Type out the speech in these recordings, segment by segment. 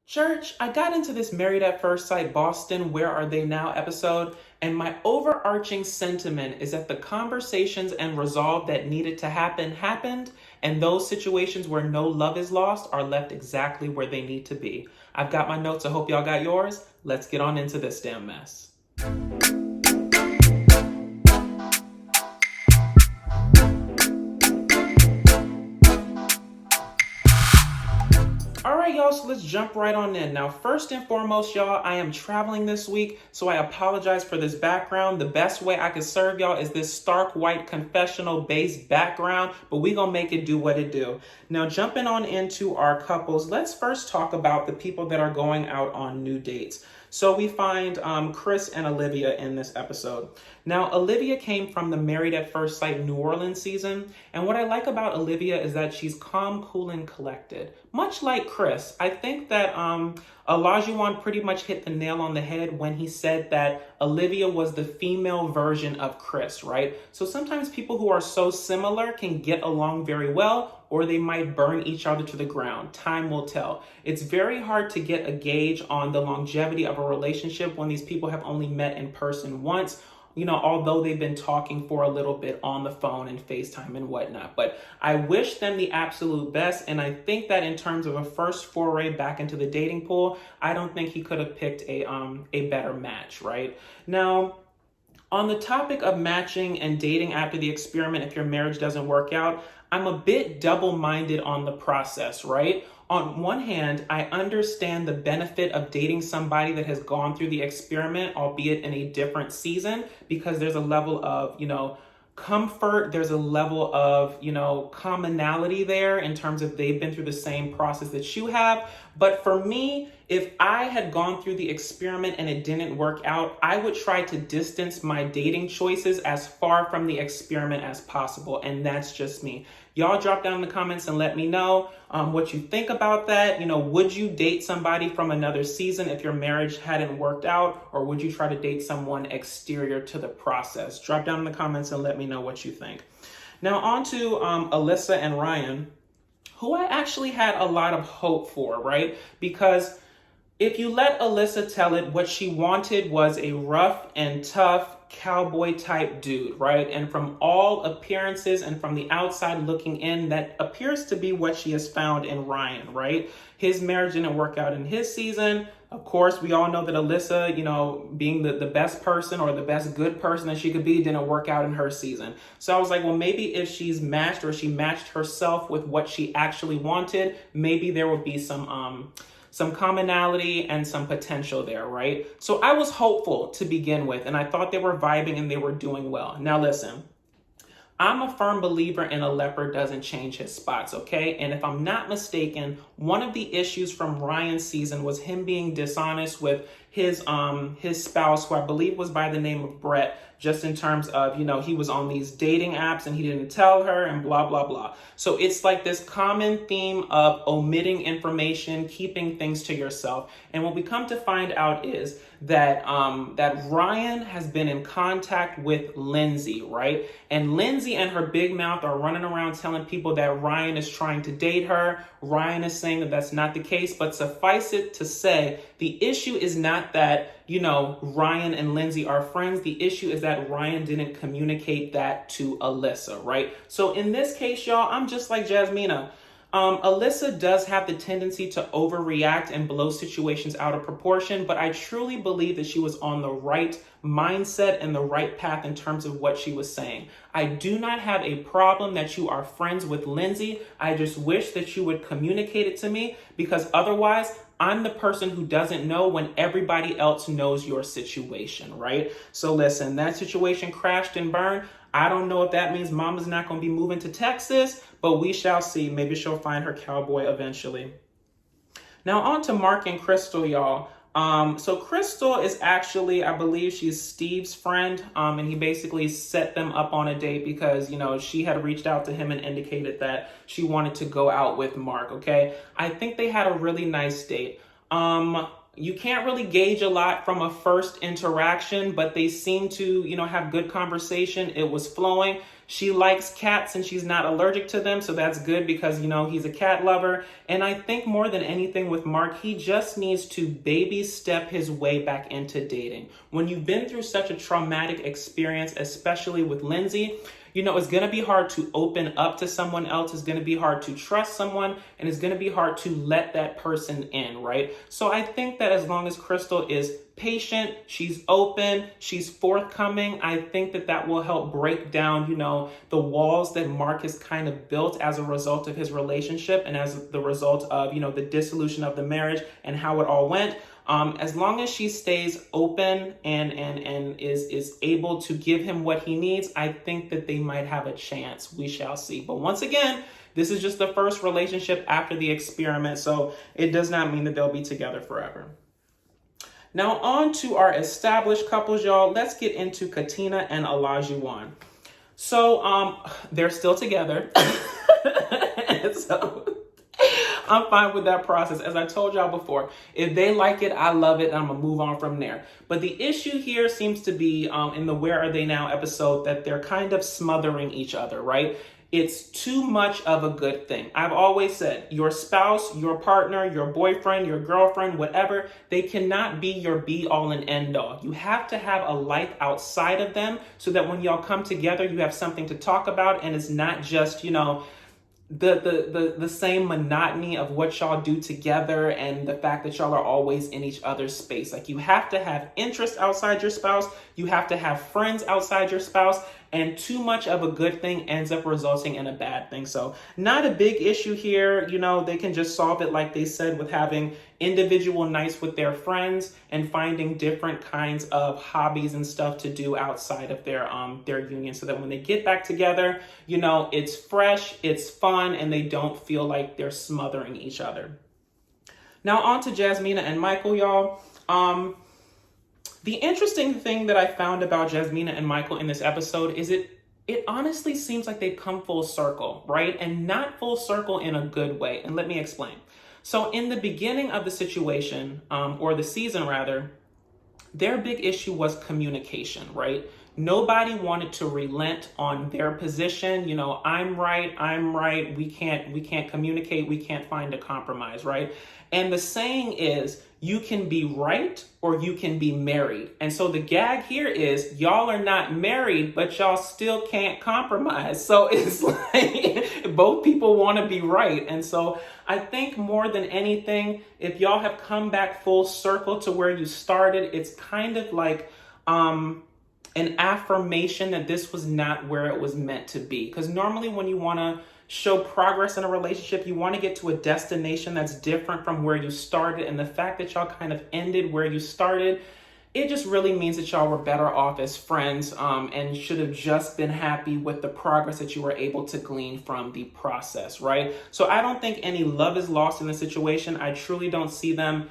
Church, I got into this Married at First Sight Boston Where Are They Now episode, and my overarching sentiment is that the conversations and resolve that needed to happen happened, and those situations where no love is lost are left exactly where they need to be. I've got my notes, I hope y'all got yours. Let's get on into this damn mess. All right, y'all, so let's jump right on in. Now, first and foremost, y'all, I am traveling this week, so I apologize for this background. The best way I could serve y'all is this stark white confessional-based background, but we gonna make it do what it do. Now, jumping on into our couples, let's first talk about the people that are going out on new dates. So we find Chris and Olivia in this episode. Now, Olivia came from the Married at First Sight New Orleans season. And what I like about Olivia is that she's calm, cool, and collected. Much like Chris, I think that Olajuwon pretty much hit the nail on the head when he said that Olivia was the female version of Chris, right? So sometimes people who are so similar can get along very well, or they might burn each other to the ground. Time will tell. It's very hard to get a gauge on the longevity of a relationship when these people have only met in person once, although they've been talking for a little bit on the phone and FaceTime and whatnot. But I wish them the absolute best. And I think that in terms of a first foray back into the dating pool, I don't think he could have picked a better match, right? Now, on the topic of matching and dating after the experiment, if your marriage doesn't work out, I'm a bit double-minded on the process, right? On one hand, I understand the benefit of dating somebody that has gone through the experiment, albeit in a different season, because there's a level of, comfort, there's a level of, commonality there in terms of they've been through the same process that you have. But for me, if I had gone through the experiment and it didn't work out, I would try to distance my dating choices as far from the experiment as possible. And that's just me. Y'all drop down in the comments and let me know what you think about that. Would you date somebody from another season if your marriage hadn't worked out, or would you try to date someone exterior to the process? Drop down in the comments and let me know what you think. Now on to Alyssa and Ryan, who I actually had a lot of hope for, right? Because if you let Alyssa tell it, what she wanted was a rough and tough cowboy type dude, right? And from all appearances and from the outside looking in, that appears to be what she has found in Ryan, right? His marriage didn't work out in his season. Of course, we all know that Alyssa, being the best person or the best good person that she could be, didn't work out in her season. So I was like, well, maybe if she's matched, or she matched herself with what she actually wanted, maybe there will be some commonality and some potential there, right? So I was hopeful to begin with, and I thought they were vibing and they were doing well. Now listen, I'm a firm believer in a leopard doesn't change his spots, okay? And if I'm not mistaken, one of the issues from Ryan's season was him being dishonest with his spouse, who I believe was by the name of Brett, just in terms of, he was on these dating apps and he didn't tell her and blah, blah, blah. So it's like this common theme of omitting information, keeping things to yourself. And what we come to find out is that Ryan has been in contact with Lindsey, right? And Lindsey and her big mouth are running around telling people that Ryan is trying to date her. Ryan is saying that that's not the case, but suffice it to say, the issue is not that, Ryan and Lindsey are friends. The issue is that Ryan didn't communicate that to Alyssa, right? So in this case, y'all, I'm just like Jasmina. Alyssa does have the tendency to overreact and blow situations out of proportion, but I truly believe that she was on the right mindset and the right path in terms of what she was saying. I do not have a problem that you are friends with Lindsey. I just wish that you would communicate it to me, because otherwise I'm the person who doesn't know when everybody else knows your situation, right? So listen, that situation crashed and burned. I don't know if that means Mama's not going to be moving to Texas, but we shall see. Maybe she'll find her cowboy eventually. Now on to Mark and Crystal, y'all. So Crystal is actually, I believe she's Steve's friend, and he basically set them up on a date because, she had reached out to him and indicated that she wanted to go out with Mark, okay? I think they had a really nice date. You can't really gauge a lot from a first interaction, but they seem to, have good conversation. It was flowing. She likes cats and she's not allergic to them, so that's good because, he's a cat lover. And I think more than anything with Mark, he just needs to baby step his way back into dating. When you've been through such a traumatic experience, especially with Lindsey, it's going to be hard to open up to someone else. It's going to be hard to trust someone, and it's going to be hard to let that person in, right? So I think that as long as Crystal is patient, she's open, she's forthcoming, I think that will help break down, the walls that Mark has kind of built as a result of his relationship and as the result of, the dissolution of the marriage and how it all went. As long as she stays open and is able to give him what he needs, I think that they might have a chance. We shall see. But once again, this is just the first relationship after the experiment, so it does not mean that they'll be together forever. Now on to our established couples, y'all. Let's get into Katina and Olajuwon. So they're still together. So I'm fine with that process. As I told y'all before, if they like it, I love it, and I'm going to move on from there. But the issue here seems to be in the Where Are They Now episode that they're kind of smothering each other, right? It's too much of a good thing. I've always said your spouse, your partner, your boyfriend, your girlfriend, whatever, they cannot be your be all and end all. You have to have a life outside of them so that when y'all come together, you have something to talk about, and it's not just, the same monotony of what y'all do together and the fact that y'all are always in each other's space. Like, you have to have interests outside your spouse. You have to have friends outside your spouse. And too much of a good thing ends up resulting in a bad thing. So not a big issue here. They can just solve it, like they said, with having individual nights with their friends and finding different kinds of hobbies and stuff to do outside of their union, so that when they get back together, it's fresh, it's fun, and they don't feel like they're smothering each other. Now on to Jasmina and Michael, y'all. The interesting thing that I found about Jasmina and Michael in this episode is it honestly seems like they've come full circle, right? And not full circle in a good way. And let me explain. So in the beginning of the situation, or the season rather, their big issue was communication, right? Nobody wanted to relent on their position. I'm right. We can't communicate. We can't find a compromise, right? And the saying is, you can be right or you can be married. And so the gag here is y'all are not married, but y'all still can't compromise. So it's like both people want to be right. And so I think more than anything, if y'all have come back full circle to where you started, it's kind of like an affirmation that this was not where it was meant to be. Because normally when you want to show progress in a relationship, you want to get to a destination that's different from where you started. And the fact that y'all kind of ended where you started, it just really means that y'all were better off as friends, and should have just been happy with the progress that you were able to glean from the process, right? So I don't think any love is lost in the situation. I truly don't see them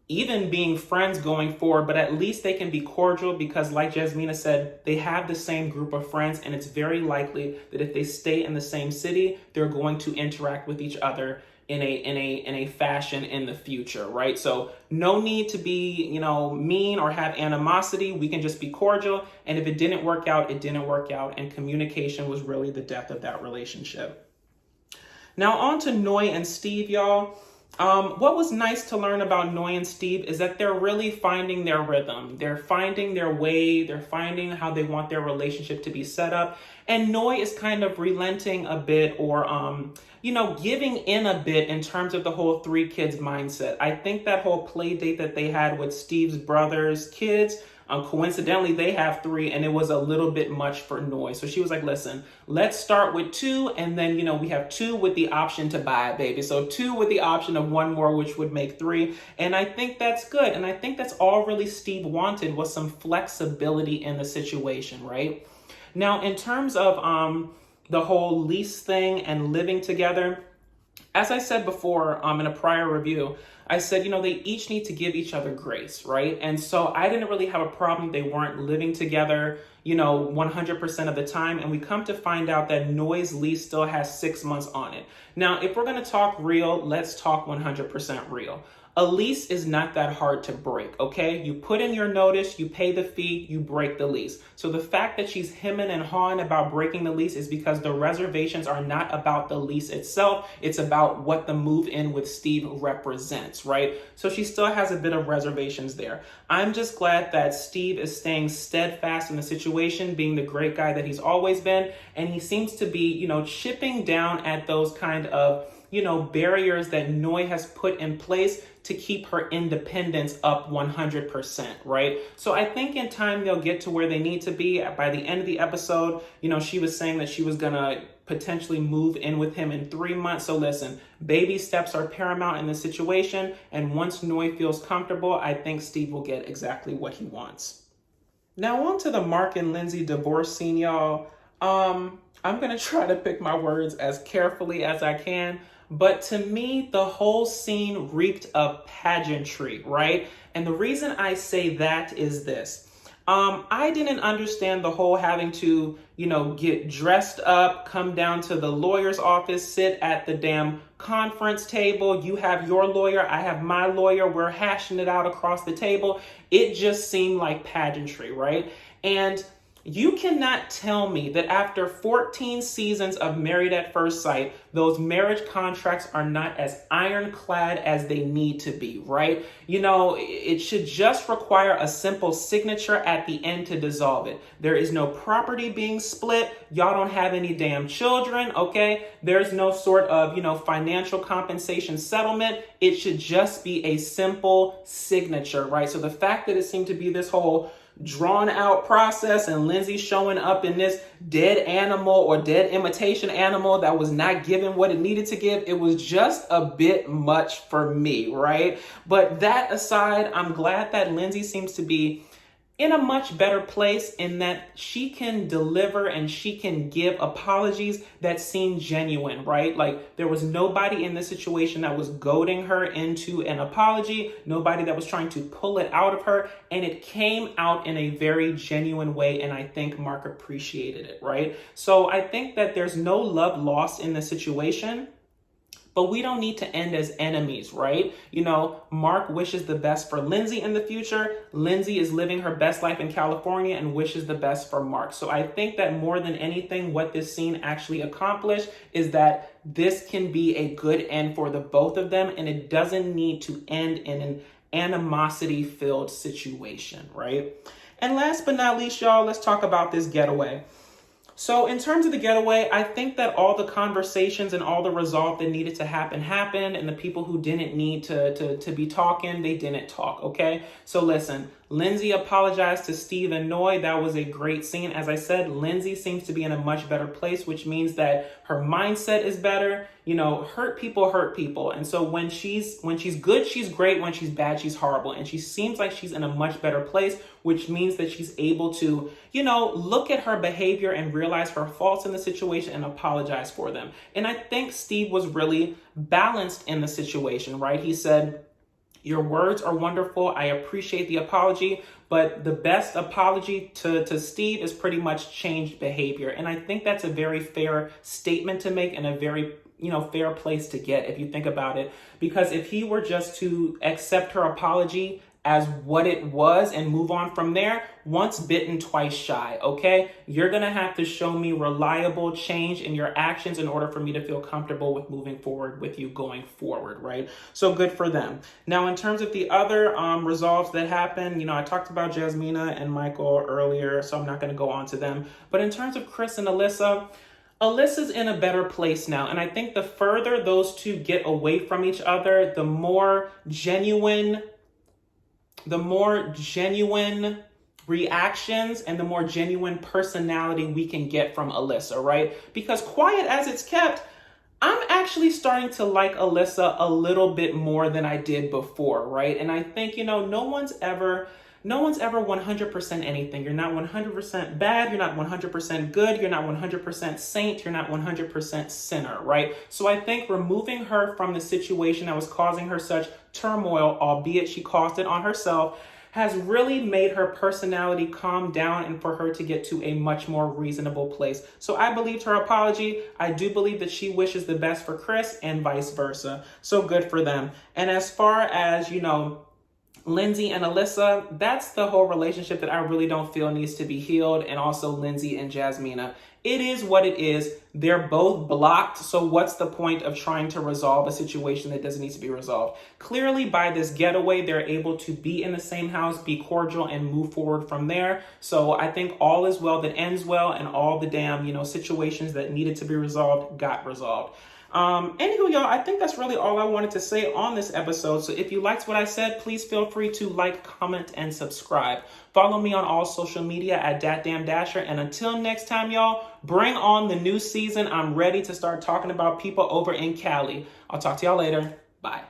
even being friends going forward, but at least they can be cordial because, like Jasmina said, they have the same group of friends, and it's very likely that if they stay in the same city, they're going to interact with each other in a fashion in the future, right? So no need to be, mean or have animosity. We can just be cordial, and if it didn't work out, it didn't work out, and communication was really the death of that relationship. Now on to Noi and Steve, y'all. What was nice to learn about Noi and Steve is that they're really finding their rhythm. They're finding their way. They're finding how they want their relationship to be set up. And Noi is kind of relenting a bit, or, giving in a bit in terms of the whole 3 kids mindset. I think that whole play date that they had with Steve's brother's kids, coincidentally, they have 3, and it was a little bit much for Noi. So she was like, listen, let's start with 2, and then, we have 2 with the option to buy a baby. So 2 with the option of 1 more, which would make 3. And I think that's good. And I think that's all really Steve wanted, was some flexibility in the situation, right? Now, in terms of the whole lease thing and living together, as I said before in a prior review, I said, they each need to give each other grace, right? And so I didn't really have a problem. They weren't living together, 100% of the time. And we come to find out that Noi's lease still has 6 months on it. Now, if we're going to talk real, let's talk 100% real. A lease is not that hard to break, okay? You put in your notice, you pay the fee, you break the lease. So the fact that she's hemming and hawing about breaking the lease is because the reservations are not about the lease itself. It's about what the move in with Steve represents, right? So she still has a bit of reservations there. I'm just glad that Steve is staying steadfast in the situation, being the great guy that he's always been. And he seems to be, chipping down at those kind of, barriers that Noi has put in place to keep her independence up 100%, right? So I think in time they'll get to where they need to be. By the end of the episode, she was saying that she was gonna potentially move in with him in 3 months. So listen, baby steps are paramount in this situation. And once Noi feels comfortable, I think Steve will get exactly what he wants. Now on to the Mark and Lindsey divorce scene, y'all. I'm gonna try to pick my words as carefully as I can. But to me, the whole scene reeked of pageantry, right? And the reason I say that is this. I didn't understand the whole having to, get dressed up, come down to the lawyer's office, sit at the damn conference table. You have your lawyer, I have my lawyer. We're hashing it out across the table. It just seemed like pageantry, right? And you cannot tell me that after 14 seasons of Married at First Sight, those marriage contracts are not as ironclad as they need to be, right? It should just require a simple signature at the end to dissolve it. There is no property being split. Y'all don't have any damn children, okay? There's no sort of, financial compensation settlement. It should just be a simple signature, right? So the fact that it seemed to be this whole drawn out process and Lindsey showing up in this dead animal or dead imitation animal that was not given what it needed to give, it was just a bit much for me, right? But that aside, I'm glad that Lindsey seems to be in a much better place in that she can deliver and she can give apologies that seem genuine, right? Like there was nobody in this situation that was goading her into an apology, nobody that was trying to pull it out of her, and it came out in a very genuine way, and I think Mark appreciated it, right? So I think that there's no love lost in the situation. But we don't need to end as enemies, right? Mark wishes the best for Lindsey in the future. Lindsey is living her best life in California and wishes the best for Mark. So I think that more than anything, what this scene actually accomplished is that this can be a good end for the both of them, and it doesn't need to end in an animosity-filled situation, right? And last but not least, y'all, let's talk about this getaway. So in terms of the getaway, I think that all the conversations and all the resolve that needed to happen happened, and the people who didn't need to be talking, they didn't talk, okay? So listen, Lindsey apologized to Steve and Noi. That was a great scene. As I said, Lindsey seems to be in a much better place, which means that her mindset is better. Hurt people. And so when she's good, she's great. When she's bad, she's horrible. And she seems like she's in a much better place, which means that she's able to, look at her behavior and realize her faults in the situation and apologize for them. And I think Steve was really balanced in the situation, right? He said, your words are wonderful. I appreciate the apology, but the best apology to Steve is pretty much changed behavior. And I think that's a very fair statement to make and a very fair place to get if you think about it. Because if he were just to accept her apology as what it was and move on from there, once bitten, twice shy, okay? You're gonna have to show me reliable change in your actions in order for me to feel comfortable with moving forward with you going forward, right? So good for them. Now, in terms of the other resolves that happened, I talked about Jasmina and Michael earlier, so I'm not gonna go on to them. But in terms of Chris and Alyssa's in a better place now. And I think the further those two get away from each other, the more genuine reactions and the more genuine personality we can get from Alyssa, right? Because quiet as it's kept, I'm actually starting to like Alyssa a little bit more than I did before, right? And I think, no one's ever 100% anything. You're not 100% bad. You're not 100% good. You're not 100% saint. You're not 100% sinner, right? So I think removing her from the situation that was causing her such turmoil, albeit she caused it on herself, has really made her personality calm down and for her to get to a much more reasonable place. So I believed her apology. I do believe that she wishes the best for Chris and vice versa. So good for them. And as far as, Lindsey and Alyssa, that's the whole relationship that I really don't feel needs to be healed. And also Lindsey and Jasmina. It is what it is. They're both blocked. So what's the point of trying to resolve a situation that doesn't need to be resolved? Clearly, by this getaway, they're able to be in the same house, be cordial, and move forward from there. So I think all is well that ends well, and all the damn, situations that needed to be resolved got resolved. Anywho, y'all, I think that's really all I wanted to say on this episode. So if you liked what I said, please feel free to like, comment, and subscribe. Follow me on all social media at DatDamnDasher. And until next time, y'all, bring on the new season. I'm ready to start talking about people over in Cali. I'll talk to y'all later. Bye.